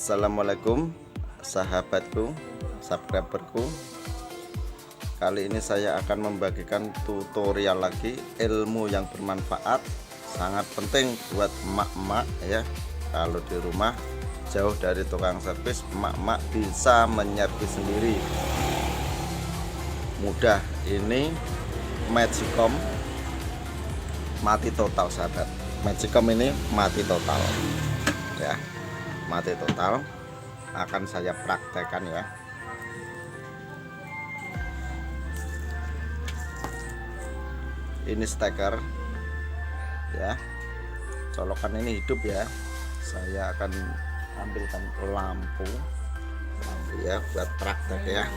Assalamualaikum sahabatku, subscriberku. Kali ini saya akan membagikan tutorial lagi, ilmu yang bermanfaat, sangat penting buat emak-emak ya. Kalau di rumah jauh dari tukang servis, emak-emak bisa menyervis sendiri. Mudah, ini Magicom mati total sahabat. Magicom ini mati total ya, mati total. Akan saya praktekkan ya. Ini steker ya, colokan ini hidup ya. Saya akan ambilkan lampu ya buat praktek ya.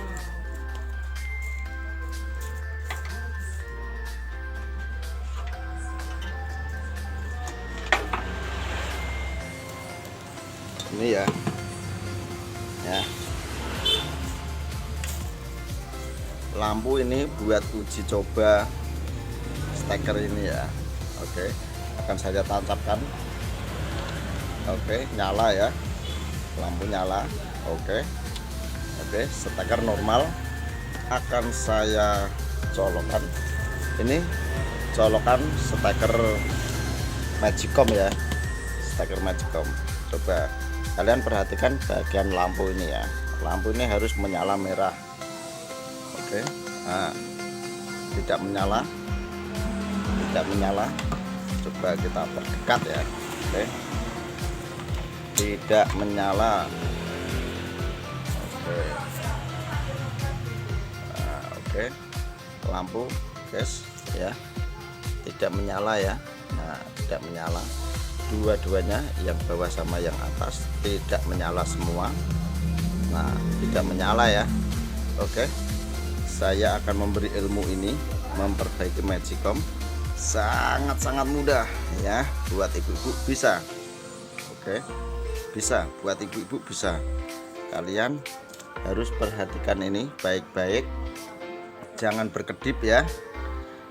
Ini ya, lampu ini buat uji coba steker ini ya. Oke, akan saya tancapkan. Oke, nyala ya, lampu nyala. Oke, steker normal akan saya colokan. Ini colokan steker Magicom ya, steker Magicom. Coba kalian perhatikan bagian lampu ini ya, lampu ini harus menyala merah. Oke, nah, tidak menyala, coba kita perdekat ya. Oke, tidak menyala. Oke, lampu guys ya, tidak menyala ya. Nah, tidak menyala, dua-duanya yang bawah sama yang atas tidak menyala semua. Nah, tidak menyala ya. Oke, saya akan memberi ilmu ini, memperbaiki Magicom sangat-sangat mudah ya, buat ibu-ibu bisa. Oke, bisa buat ibu-ibu bisa. Kalian harus perhatikan ini baik-baik, jangan berkedip ya,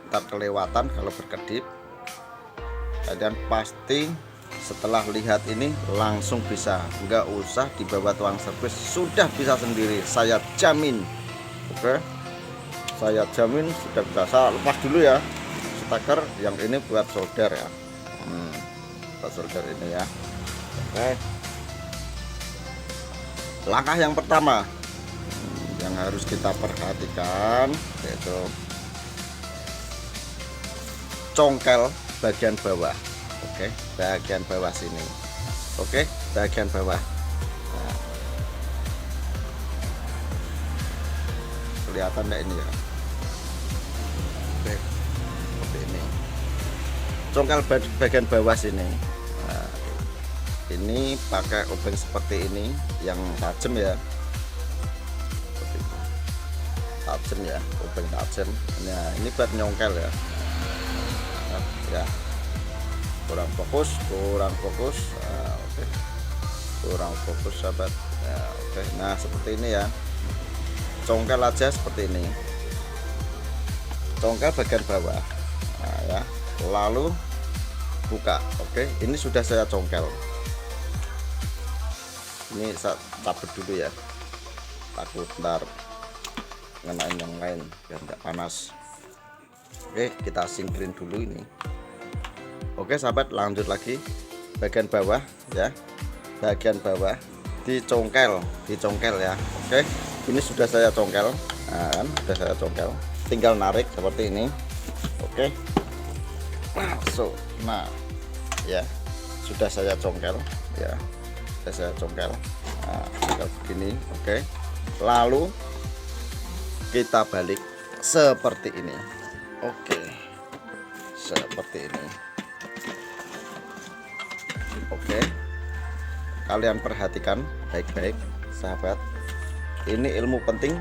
ntar kelewatan kalau berkedip. Kalian pasti setelah lihat ini langsung bisa, nggak usah dibawa tukang servis, sudah bisa sendiri, saya jamin. Oke, saya jamin sudah bisa. Saya lepas dulu ya steker yang ini buat solder ya, buat solder ini ya. Oke, langkah yang pertama yang harus kita perhatikan yaitu congkel bagian bawah. Oke, bagian bawah sini. Oke, bagian bawah. Nah, kelihatan enggak ini ya? Oke, seperti ini. Congkel bagian bawah sini. Nah, ini pakai obeng seperti ini yang tajam ya. Seperti ini. Tajam ya, obeng tajam. Nah, ini buat nyongkel ya. Ya, kurang fokus. Nah, oke, kurang fokus sahabat ya. Oke, nah seperti ini ya, congkel aja seperti ini, congkel bagian bawah. Nah ya, lalu buka. Oke, ini sudah saya congkel. Ini saya cabut dulu ya, takut ntar ngenain yang lain biar nggak panas. Oke, kita singkirin dulu ini. Oke sahabat, lanjut lagi bagian bawah ya, bagian bawah dicongkel ya. Oke, ini sudah saya congkel. Nah, kan sudah saya congkel, tinggal narik seperti ini. Oke, masuk. Nah ya, sudah saya congkel ya, sudah saya congkel. Nah, tinggal begini. Oke, lalu kita balik seperti ini. Oke, seperti ini. Oke, kalian perhatikan baik-baik sahabat, ini ilmu penting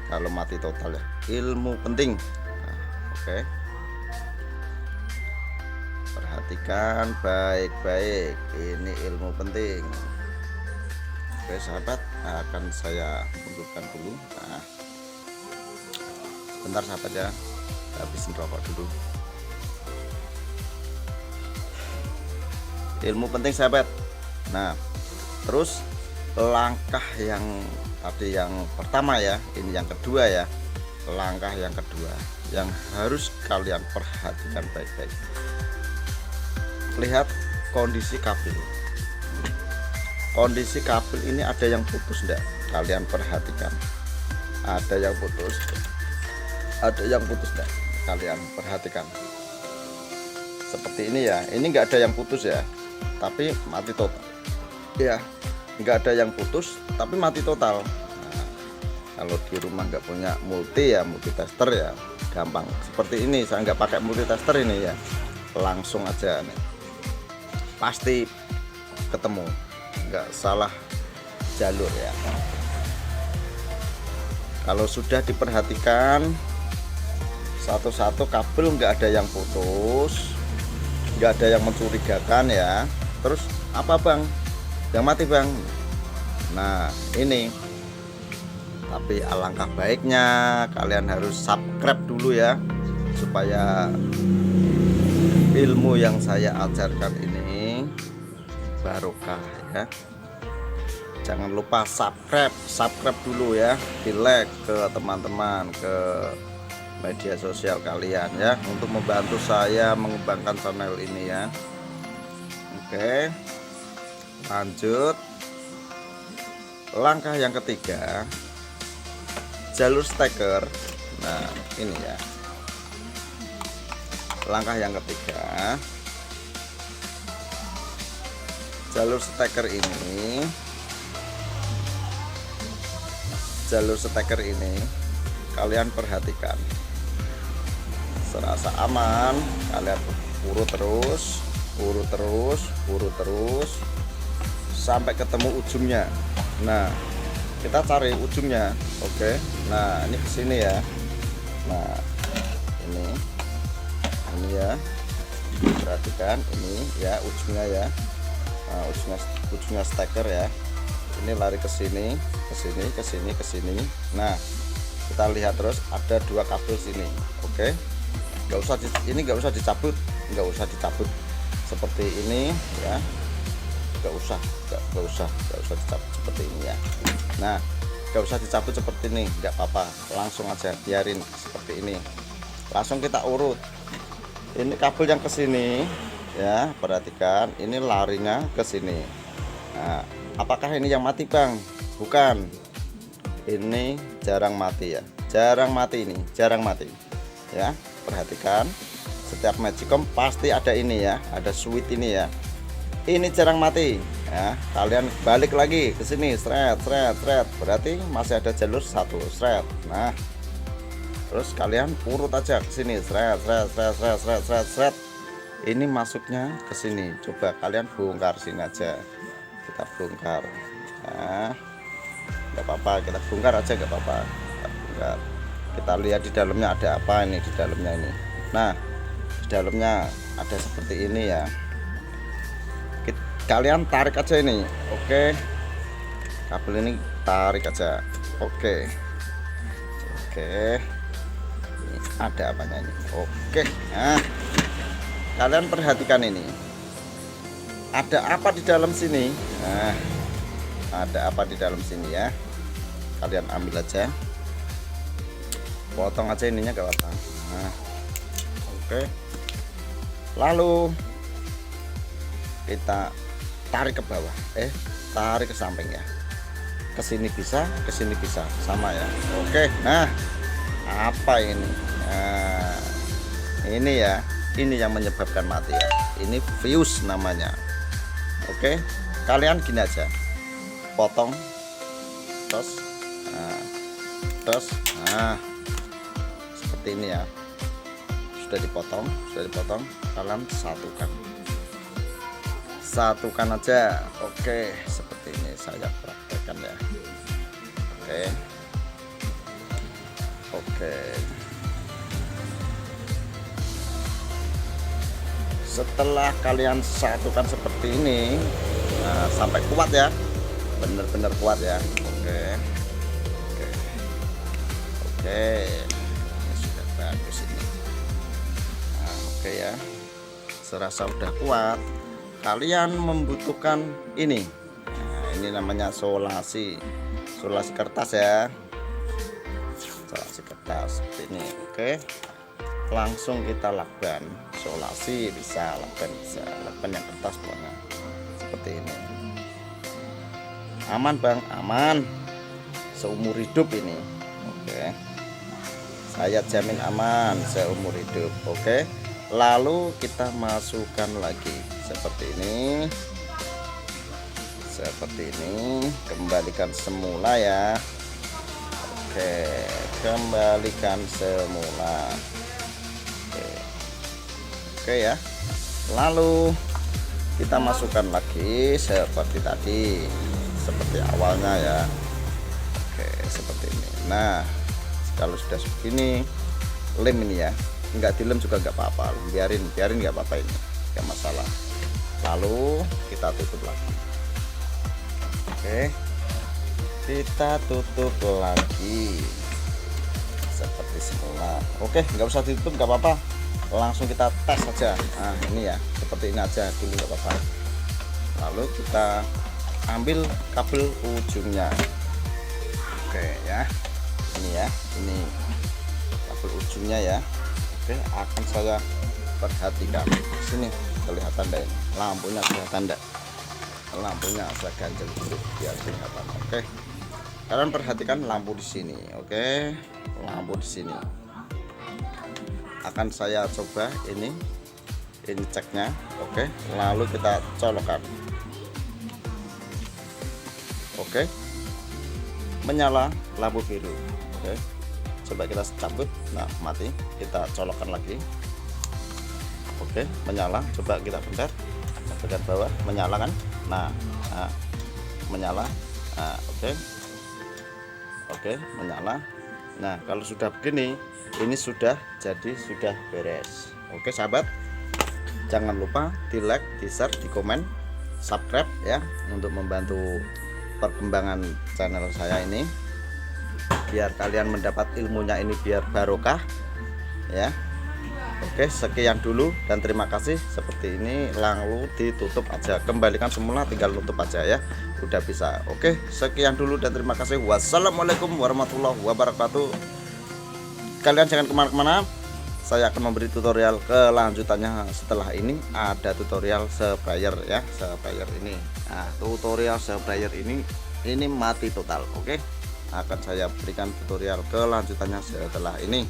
kalau mati total ya, ilmu penting. Nah, oke, perhatikan baik-baik, ini ilmu penting. Oke sahabat, akan saya mundurkan dulu. Nah, bentar sahabat ya, habisin rokok dulu. ilmu penting sahabat. Nah terus langkah yang tadi yang pertama ya, ini yang kedua ya. Langkah yang kedua yang harus kalian perhatikan baik-baik, lihat kondisi kabel. Kondisi kabel ini ada yang putus enggak? Kalian perhatikan. Ada yang putus. Ada yang putus enggak? Kalian perhatikan. Seperti ini ya. Ini enggak ada yang putus ya. Tapi mati total. Ya, enggak ada yang putus tapi mati total. Nah, kalau di rumah enggak punya multi ya, multitester ya, gampang. Seperti ini, saya enggak pakai multitester ini ya. Langsung aja nih. Pasti ketemu. Enggak salah jalur ya. Kalau sudah diperhatikan satu-satu kabel enggak ada yang putus, enggak ada yang mencurigakan ya. Terus apa bang yang mati bang? Nah ini, tapi alangkah baiknya kalian harus subscribe dulu ya, supaya ilmu yang saya ajarkan ini barokah ya. Jangan lupa subscribe dulu ya, di like ke teman-teman, ke media sosial kalian ya, untuk membantu saya mengembangkan channel ini ya. Oke, lanjut. Langkah yang ketiga, jalur steker. Nah ini ya, langkah yang ketiga, jalur steker ini. Jalur steker ini kalian perhatikan, serasa aman, kalian urut terus sampai ketemu ujungnya. Nah kita cari ujungnya. Oke, nah ini kesini ya. Nah ini ya, perhatikan ini ya ujungnya ya. Nah, ujungnya steker ya. Ini lari ke sini, ke sini. Nah kita lihat terus ada dua kabel sini. Oke, nggak usah dicabut seperti ini ya. Nggak usah dicabut seperti ini ya. Nah nggak usah dicabut seperti ini, nggak apa-apa, langsung aja biarin seperti ini. Langsung kita urut. Ini kabel yang ke sini ya, perhatikan ini larinya ke sini. Nah apakah ini yang mati bang? Bukan, ini jarang mati ya, jarang mati ya. Perhatikan, setiap magicom pasti ada ini ya, ada switch ini ya. Ini jarang mati ya. Kalian balik lagi ke sini, seret, berarti masih ada jalur satu, seret. Nah terus kalian urut aja ke sini, seret. Ini masuknya ke sini. Coba kalian bongkar sini aja, kita bongkar. Nah nggak apa-apa, kita bongkar aja, nggak apa-apa, kita lihat di dalamnya ada apa. Ini di dalamnya ini, nah di dalamnya ada seperti ini ya. Kalian tarik aja ini. Oke, kabel ini tarik aja. Oke, ini ada apanya ini. Oke, nah kalian perhatikan ini, ada apa di dalam sini. Nah ada apa di dalam sini ya, kalian ambil aja, potong aja ininya, gak apa-apa. Nah oke, lalu kita tarik ke bawah, tarik ke samping ya, ke sini bisa, sama ya. Oke, nah apa ini? Nah ini ya, ini yang menyebabkan mati ya, ini fuse namanya. Oke, kalian gini aja, potong terus, nah seperti ini ya. Sudah dipotong, kalian satukan aja. Oke, seperti ini saya praktekkan ya. Oke, setelah kalian satukan seperti ini, nah, sampai kuat ya, bener-bener kuat ya. Oke, ini sudah bagus ini. Nah, oke ya, serasa udah kuat, kalian membutuhkan ini. Nah, ini namanya solasi kertas ya, solasi kertas seperti ini. Oke, langsung kita lakban. Solasi bisa, lakban bisa, lakban yang kertas pokoknya seperti ini. Aman bang, aman seumur hidup ini. Oke, saya jamin aman seumur hidup. Oke, lalu kita masukkan lagi seperti ini, kembalikan semula ya. Oke, kembalikan semula. Oke ya, lalu kita masukkan lagi seperti tadi, seperti awalnya ya. Oke, seperti ini. Nah, kalau sudah begini, lem ini ya, nggak dilem juga nggak apa-apa, biarin nggak apa-apa, ini nggak masalah. Lalu kita tutup lagi. Oke, kita tutup lagi seperti semula. Oke, nggak usah ditutup, nggak apa-apa, langsung kita tes saja. Nah ini ya, seperti ini aja dulu, nggak apa-apa. Lalu kita ambil kabel ujungnya. Oke ya, ini ya, ini kabel ujungnya ya. Oke, akan saya perhatikan. Sini kelihatan deh, lampunya kelihatan enggak? Lampunya saya ganjel dulu biar kelihatan. Oke, kalian perhatikan lampu di sini. Oke, lampu di sini akan saya coba ini ceknya. Oke, lalu kita colokkan. Oke, menyala lampu biru. Oke, coba kita cabut. Nah, mati. Kita colokkan lagi. Oke, menyala. Coba kita pencet bagian bawah, menyala kan? Nah, menyala. Nah, oke, menyala. Nah, kalau sudah begini, ini sudah jadi, sudah beres. Oke sahabat, jangan lupa di like, di share, di komen, subscribe ya, untuk membantu perkembangan channel saya ini, biar kalian mendapat ilmunya ini biar barokah ya. Oke, sekian dulu dan terima kasih. Seperti ini, lalu ditutup aja, kembalikan semula, tinggal tutup aja ya, udah bisa. Oke, sekian dulu dan terima kasih. Wassalamualaikum warahmatullahi wabarakatuh. Kalian jangan kemana-mana, saya akan memberi tutorial kelanjutannya. Setelah ini ada tutorial sprayer ya, sprayer ini. Nah, tutorial sprayer ini mati total. Oke, akan saya berikan tutorial kelanjutannya setelah ini.